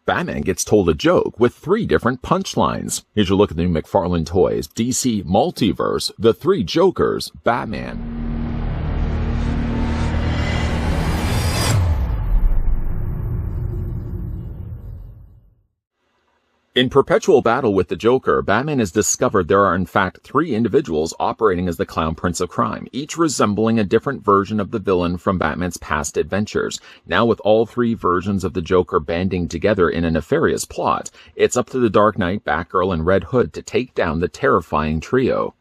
Batman gets told a joke with 3 different punchlines. Here's your look at the new McFarlane Toys, DC Multiverse, The Three Jokers, Batman. In perpetual battle with the Joker, Batman has discovered there are in fact 3 individuals operating as the Clown Prince of Crime, each resembling a different version of the villain from Batman's past adventures. Now with all 3 versions of the Joker banding together in a nefarious plot, it's up to the Dark Knight, Batgirl, and Red Hood to take down the terrifying trio.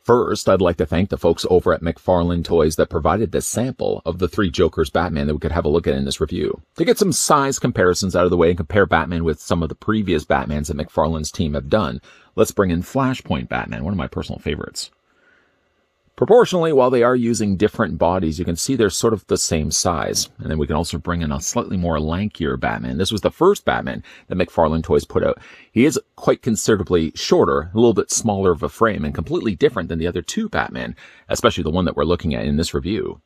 First, I'd like to thank the folks over at McFarlane Toys that provided this sample of the 3 Jokers Batman that we could have a look at in this review. To get some size comparisons out of the way and compare Batman with some of the previous Batmans that McFarlane's team have done, let's bring in Flashpoint Batman, one of my personal favorites. Proportionally, while they are using different bodies, you can see they're sort of the same size. And then we can also bring in a slightly more lankier Batman. This was the first Batman that McFarlane Toys put out. He is quite considerably shorter, a little bit smaller of a frame, and completely different than the other 2 Batman, especially the one that we're looking at in this review.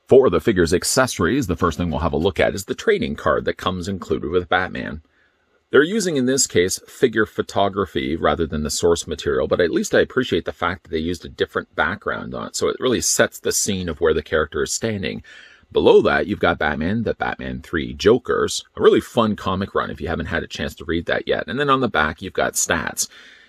For the figure's accessories, the first thing we'll have a look at is the trading card that comes included with Batman. They're using, in this case, figure photography rather than the source material, but at least I appreciate the fact that they used a different background on it, so it really sets the scene of where the character is standing. Below that, you've got Batman, the Batman 3 Jokers, a really fun comic run if you haven't had a chance to read that yet. And then on the back, you've got stats.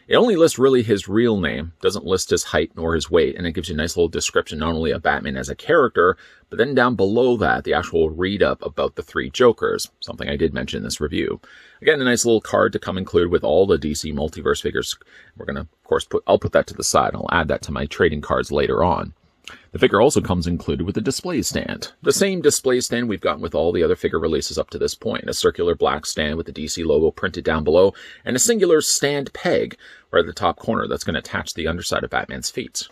It only lists really his real name, doesn't list his height nor his weight, and it gives you a nice little description not only of Batman as a character, but then down below that, the actual read-up about the 3 Jokers, something I did mention in this review. Again, a nice little card to come included with all the DC Multiverse figures. We're going to, of course, I'll put that to the side, and I'll add that to my trading cards later on. The figure also comes included with a display stand. The same display stand we've gotten with all the other figure releases up to this point. A circular black stand with the DC logo printed down below, and a singular stand peg right at the top corner that's going to attach the underside of Batman's feet.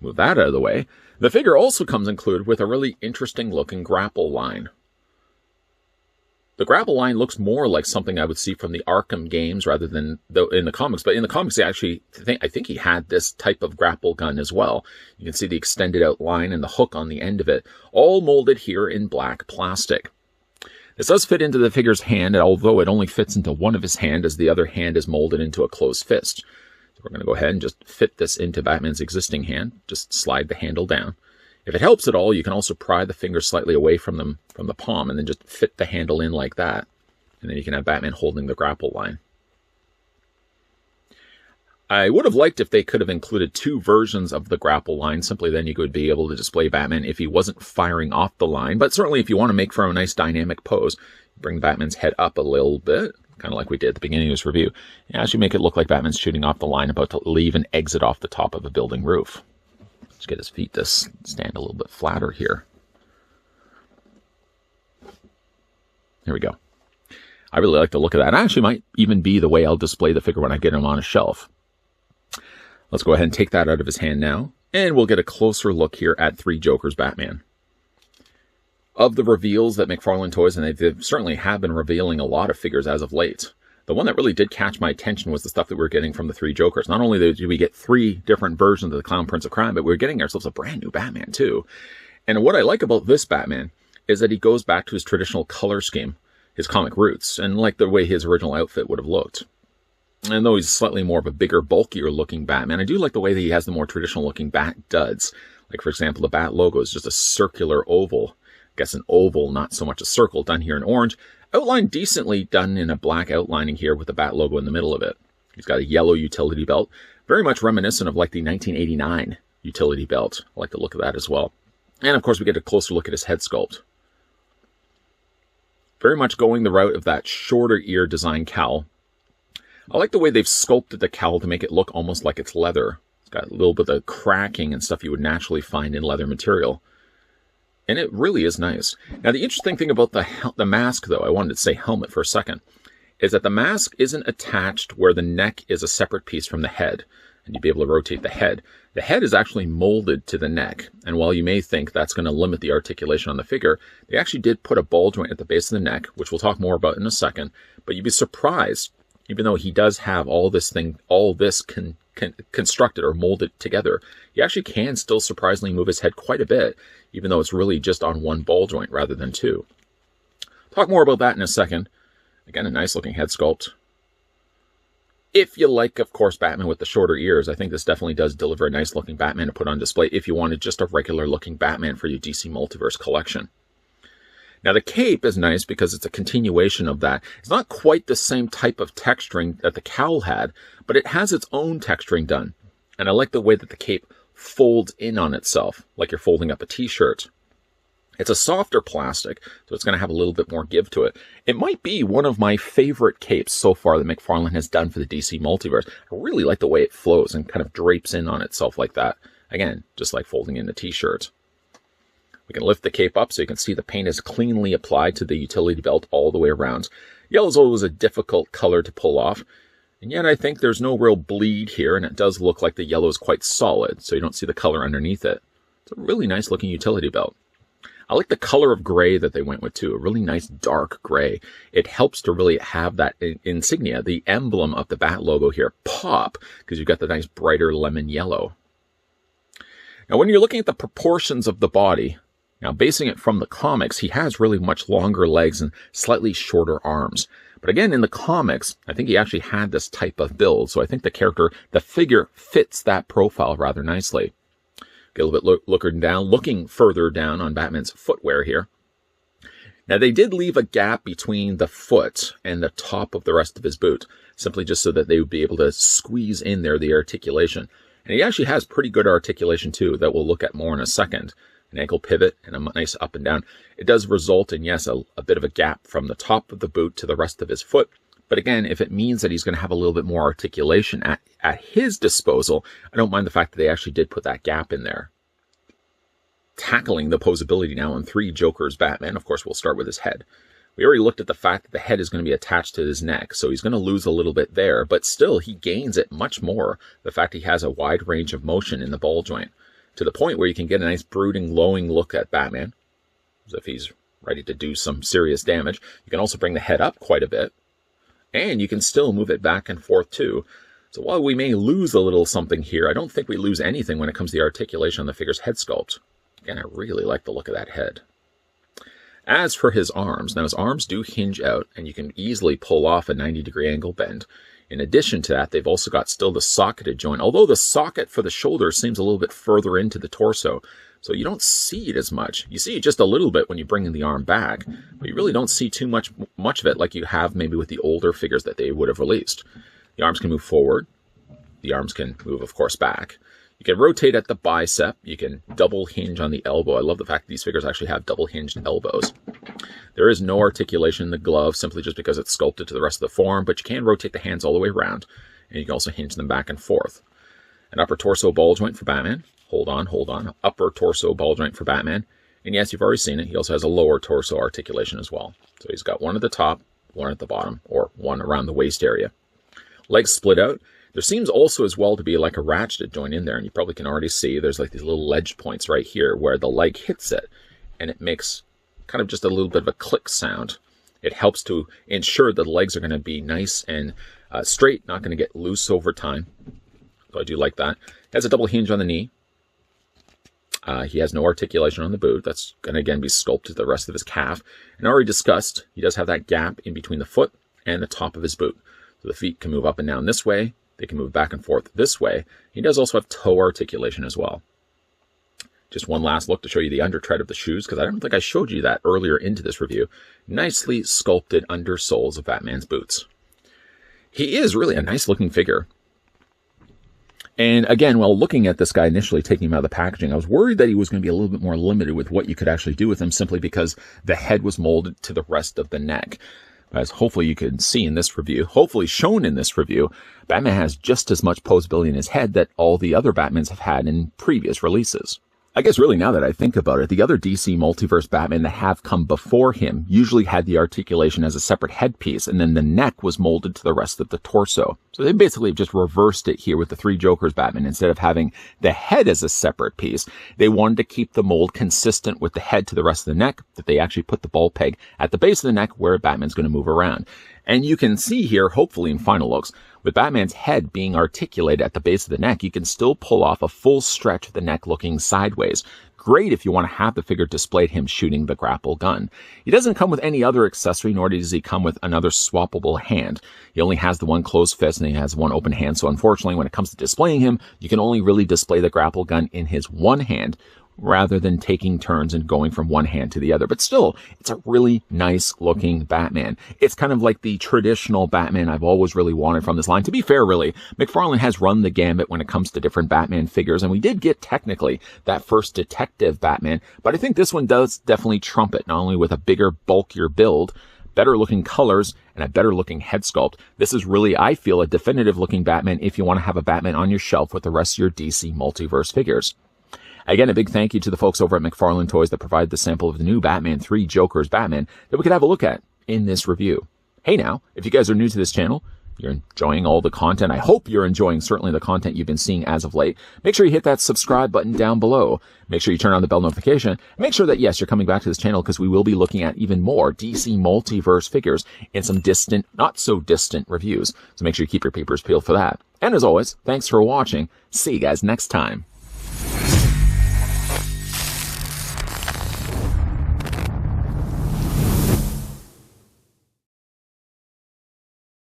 Move that out of the way. The figure also comes included with a really interesting looking grapple line. The grapple line looks more like something I would see from the Arkham games rather than in the comics. But in the comics, I think he had this type of grapple gun as well. You can see the extended out line and the hook on the end of it, all molded here in black plastic. This does fit into the figure's hand, although it only fits into one of his hands as the other hand is molded into a closed fist. So we're going to go ahead and just fit this into Batman's existing hand. Just slide the handle down. If it helps at all, you can also pry the finger slightly away from the palm and then just fit the handle in like that. And then you can have Batman holding the grapple line. I would have liked if they could have included 2 versions of the grapple line. Simply then you could be able to display Batman if he wasn't firing off the line. But certainly if you want to make for a nice dynamic pose, bring Batman's head up a little bit, kind of like we did at the beginning of this review. And actually make it look like Batman's shooting off the line, about to leave and exit off the top of a building roof. Let's get his feet to stand a little bit flatter here. There we go. I really like the look of that. It actually might even be the way I'll display the figure when I get him on a shelf. Let's go ahead and take that out of his hand now, and we'll get a closer look here at 3 Jokers Batman. Of the reveals that McFarlane Toys, and they certainly have been revealing a lot of figures as of late, the one that really did catch my attention was the stuff that we were getting from the 3 Jokers. Not only did we get 3 different versions of the Clown Prince of Crime, but we were getting ourselves a brand new Batman too. And what I like about this Batman is that he goes back to his traditional color scheme, his comic roots, and like the way his original outfit would have looked. And though he's slightly more of a bigger, bulkier looking Batman, I do like the way that he has the more traditional looking bat duds. Like, for example, the bat logo is just a circular oval. I guess an oval, not so much a circle, done here in orange. Outlined decently, done in a black outlining here with the bat logo in the middle of it. He's got a yellow utility belt, very much reminiscent of like the 1989 utility belt. I like the look of that as well. And of course we get a closer look at his head sculpt. Very much going the route of that shorter ear design cowl. I like the way they've sculpted the cowl to make it look almost like it's leather. It's got a little bit of cracking and stuff you would naturally find in leather material. And it really is nice. Now, the interesting thing about the mask, though, I wanted to say helmet for a second, is that the mask isn't attached where the neck is a separate piece from the head, and you'd be able to rotate the head. The head is actually molded to the neck, and while you may think that's going to limit the articulation on the figure, they actually did put a ball joint at the base of the neck, which we'll talk more about in a second, but you'd be surprised even though he does have all this constructed or molded together, he actually can still surprisingly move his head quite a bit, even though it's really just on one ball joint rather than two. Talk more about that in a second. Again, a nice looking head sculpt. If you like, of course, Batman with the shorter ears, I think this definitely does deliver a nice looking Batman to put on display if you wanted just a regular looking Batman for your DC Multiverse collection. Now the cape is nice because it's a continuation of that. It's not quite the same type of texturing that the cowl had, but it has its own texturing done. And I like the way that the cape folds in on itself, like you're folding up a t-shirt. It's a softer plastic, so it's going to have a little bit more give to it. It might be one of my favorite capes so far that McFarlane has done for the DC Multiverse. I really like the way it flows and kind of drapes in on itself like that. Again, just like folding in a t-shirt. We can lift the cape up so you can see the paint is cleanly applied to the utility belt all the way around. Yellow is always a difficult color to pull off, and yet I think there's no real bleed here, and it does look like the yellow is quite solid, so you don't see the color underneath it. It's a really nice looking utility belt. I like the color of gray that they went with too, a really nice dark gray. It helps to really have that insignia, the emblem of the Bat logo here, pop, because you've got the nice brighter lemon yellow. Now when you're looking at the proportions of the body, now basing it from the comics, he has really much longer legs and slightly shorter arms. But again, in the comics, I think he actually had this type of build, so I think the figure fits that profile rather nicely. Get a little bit looking further down on Batman's footwear here. Now they did leave a gap between the foot and the top of the rest of his boot, simply just so that they would be able to squeeze in there the articulation. And he actually has pretty good articulation too, that we'll look at more in a second. An ankle pivot and a nice up and down. It does result in, yes, a bit of a gap from the top of the boot to the rest of his foot. But again, if it means that he's going to have a little bit more articulation at his disposal, I don't mind the fact that they actually did put that gap in there. Tackling the posability now on 3 Jokers Batman, of course, we'll start with his head. We already looked at the fact that the head is going to be attached to his neck, so he's going to lose a little bit there, but still he gains it much more, the fact he has a wide range of motion in the ball joint, to the point where you can get a nice brooding, glowing look at Batman, as if he's ready to do some serious damage. You can also bring the head up quite a bit, and you can still move it back and forth too. So while we may lose a little something here, I don't think we lose anything when it comes to the articulation on the figure's head sculpt. Again, I really like the look of that head. As for his arms, now his arms do hinge out, and you can easily pull off a 90-degree angle bend. In addition to that, they've also got still the socketed joint, although the socket for the shoulder seems a little bit further into the torso, so you don't see it as much. You see it just a little bit when you bring the arm back, but you really don't see too much of it like you have maybe with the older figures that they would have released. The arms can move forward. The arms can move, of course, back. You can rotate at the bicep. You can double hinge on the elbow. I love the fact that these figures actually have double hinged elbows. There is no articulation in the glove simply just because it's sculpted to the rest of the form, but you can rotate the hands all the way around, and you can also hinge them back and forth. An upper torso ball joint for Batman. Hold on. Upper torso ball joint for Batman. And yes, you've already seen it. He also has a lower torso articulation as well. So he's got one at the top, one at the bottom, or one around the waist area. Legs split out. There seems also as well to be like a ratcheted joint in there, and you probably can already see there's like these little ledge points right here where the leg hits it, and it makes kind of just a little bit of a click sound. It helps to ensure that the legs are going to be nice and straight, not going to get loose over time. So I do like that. It has a double hinge on the knee. He has no articulation on the boot. That's going to, again, be sculpted to the rest of his calf. And already discussed, he does have that gap in between the foot and the top of his boot. So the feet can move up and down this way. They can move back and forth this way. He does also have toe articulation as well. Just one last look to show you the undertread of the shoes, because I don't think I showed you that earlier into this review. Nicely sculpted undersoles of Batman's boots. He is really a nice looking figure. And again, while looking at this guy initially, taking him out of the packaging, I was worried that he was going to be a little bit more limited with what you could actually do with him, simply because the head was molded to the rest of the neck. As hopefully you can see in this review, hopefully shown in this review, Batman has just as much posability in his head that all the other Batmans have had in previous releases. I guess really now that I think about it, the other DC Multiverse Batman that have come before him usually had the articulation as a separate headpiece, and then the neck was molded to the rest of the torso. So they basically just reversed it here with the 3 Jokers Batman. Instead of having the head as a separate piece, they wanted to keep the mold consistent with the head to the rest of the neck, that they actually put the ball peg at the base of the neck where Batman's going to move around. And you can see here, hopefully in final looks, with Batman's head being articulated at the base of the neck, you can still pull off a full stretch of the neck looking sideways. Great if you want to have the figure displayed him shooting the grapple gun. He doesn't come with any other accessory, nor does he come with another swappable hand. He only has the one closed fist and he has one open hand, so unfortunately when it comes to displaying him, you can only really display the grapple gun in his one hand, rather than taking turns and going from one hand to the other. But still, it's a really nice looking Batman. It's kind of like the traditional Batman I've always really wanted from this line. To be fair, really, McFarlane has run the gambit when it comes to different Batman figures, and we did get technically that first detective Batman, but I think this one does definitely trump it, not only with a bigger, bulkier build, better looking colors, and a better looking head sculpt. This is really, I feel, a definitive looking Batman if you want to have a Batman on your shelf with the rest of your DC Multiverse figures. Again, a big thank you to the folks over at McFarlane Toys that provided the sample of the new Batman 3 Joker's Batman that we could have a look at in this review. Hey now, if you guys are new to this channel, you're enjoying all the content, I hope you're enjoying certainly the content you've been seeing as of late, make sure you hit that subscribe button down below. Make sure you turn on the bell notification. Make sure that, yes, you're coming back to this channel because we will be looking at even more DC Multiverse figures in some distant, not so distant reviews. So make sure you keep your papers peeled for that. And as always, thanks for watching. See you guys next time.